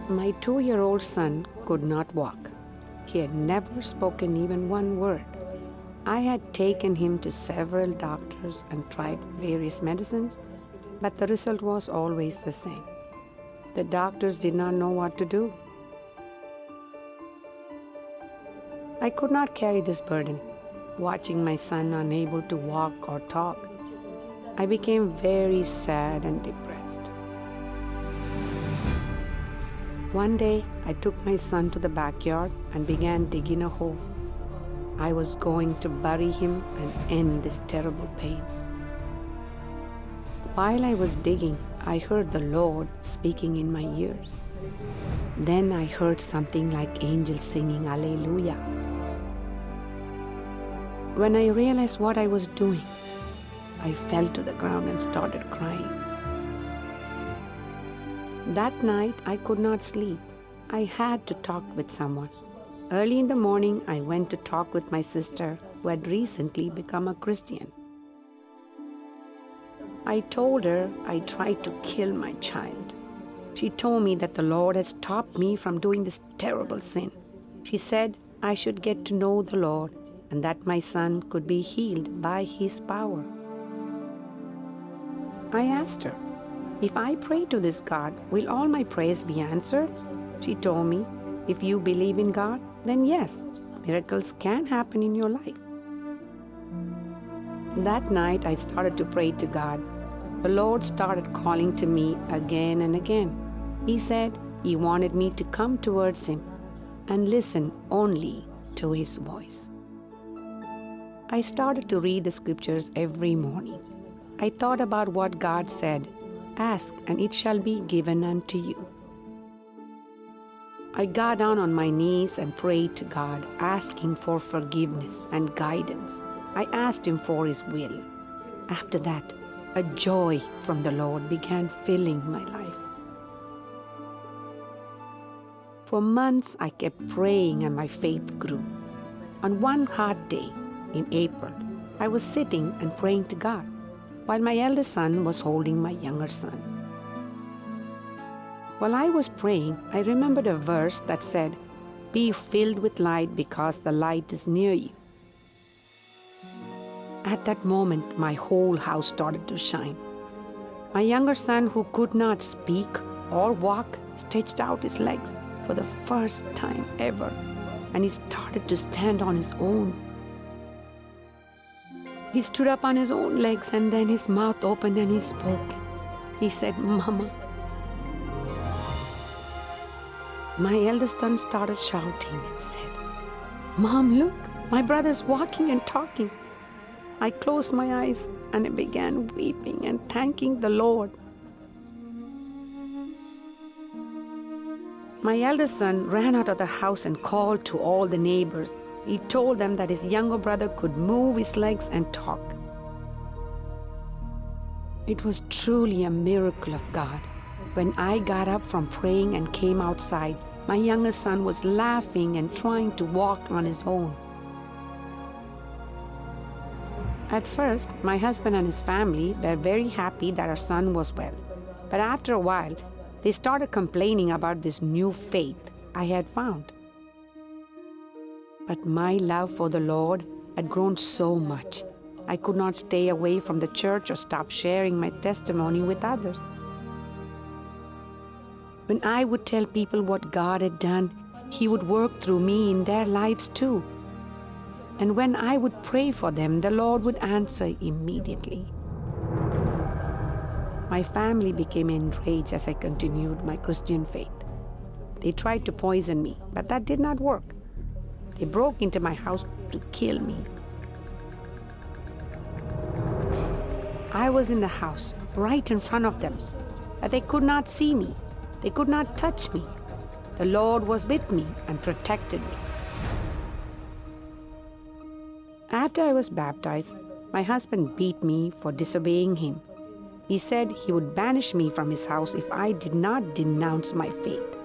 My 2-year-old son could not walk. He had never spoken even one word. I had taken him to several doctors and tried various medicines, but the result was always the same. The doctors did not know what to do. I could not carry this burden, watching my son unable to walk or talk. I became very sad and depressed. One day, I took my son to the backyard and began digging a hole. I was going to bury him and end this terrible pain. While I was digging, I heard the Lord speaking in my ears. Then I heard something like angels singing Alleluia. When I realized what I was doing, I fell to the ground and started crying. That night, I could not sleep. I had to talk with someone. Early in the morning, I went to talk with my sister, who had recently become a Christian. I told her I tried to kill my child. She told me that the Lord had stopped me from doing this terrible sin. She said I should get to know the Lord and that my son could be healed by His power. I asked her, if I pray to this God, will all my prayers be answered? She told me, if you believe in God, then yes, miracles can happen in your life. That night I started to pray to God. The Lord started calling to me again and again. He said He wanted me to come towards Him and listen only to His voice. I started to read the scriptures every morning. I thought about what God said, ask and it shall be given unto you. I got down on my knees and prayed to God, asking for forgiveness and guidance. I asked Him for His will. After that, a joy from the Lord began filling my life. For months, I kept praying and my faith grew. On one hot day in April, I was sitting and praying to God, while my eldest son was holding my younger son. While I was praying, I remembered a verse that said, "Be filled with light because the light is near you." At that moment, my whole house started to shine. My younger son, who could not speak or walk, stretched out his legs for the first time ever, and he started to stand on his own. He stood up on his own legs, and then his mouth opened and he spoke. He said, "Mama." My eldest son started shouting and said, "Mom, look, my brother's walking and talking." I closed my eyes and I began weeping and thanking the Lord. My eldest son ran out of the house and called to all the neighbors. He told them that his younger brother could move his legs and talk. It was truly a miracle of God. When I got up from praying and came outside, my youngest son was laughing and trying to walk on his own. At first, my husband and his family were very happy that our son was well. But after a while, they started complaining about this new faith I had found. But my love for the Lord had grown so much. I could not stay away from the church or stop sharing my testimony with others. When I would tell people what God had done, He would work through me in their lives too. And when I would pray for them, the Lord would answer immediately. My family became enraged as I continued my Christian faith. They tried to poison me, but that did not work. They broke into my house to kill me. I was in the house, right in front of them, but they could not see me. They could not touch me. The Lord was with me and protected me. After I was baptized, my husband beat me for disobeying him. He said he would banish me from his house if I did not denounce my faith.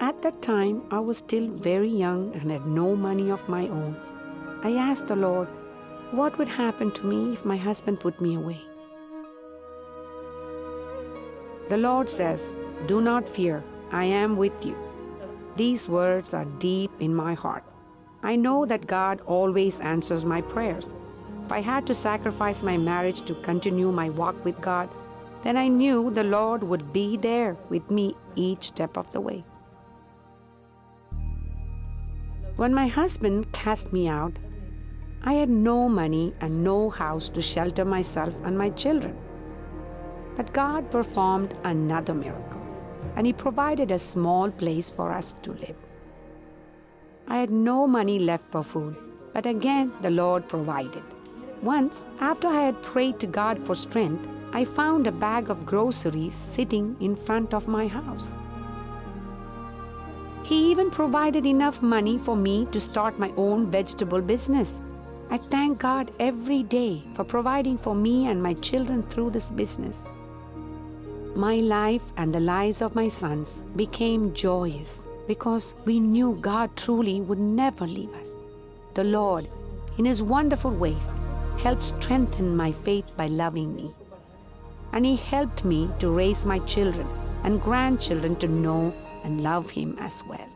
At that time, I was still very young and had no money of my own. I asked the Lord, what would happen to me if my husband put me away? The Lord says, Do not fear, I am with you." These words are deep in my heart. I know that God always answers my prayers. If I had to sacrifice my marriage to continue my walk with God, then I knew the Lord would be there with me each step of the way. When my husband cast me out, I had no money and no house to shelter myself and my children. But God performed another miracle, and He provided a small place for us to live. I had no money left for food, but again the Lord provided. Once, after I had prayed to God for strength, I found a bag of groceries sitting in front of my house. He even provided enough money for me to start my own vegetable business. I thank God every day for providing for me and my children through this business. My life and the lives of my sons became joyous because we knew God truly would never leave us. The Lord, in His wonderful ways, helped strengthen my faith by loving me. And He helped me to raise my children and grandchildren to know and love Him as well.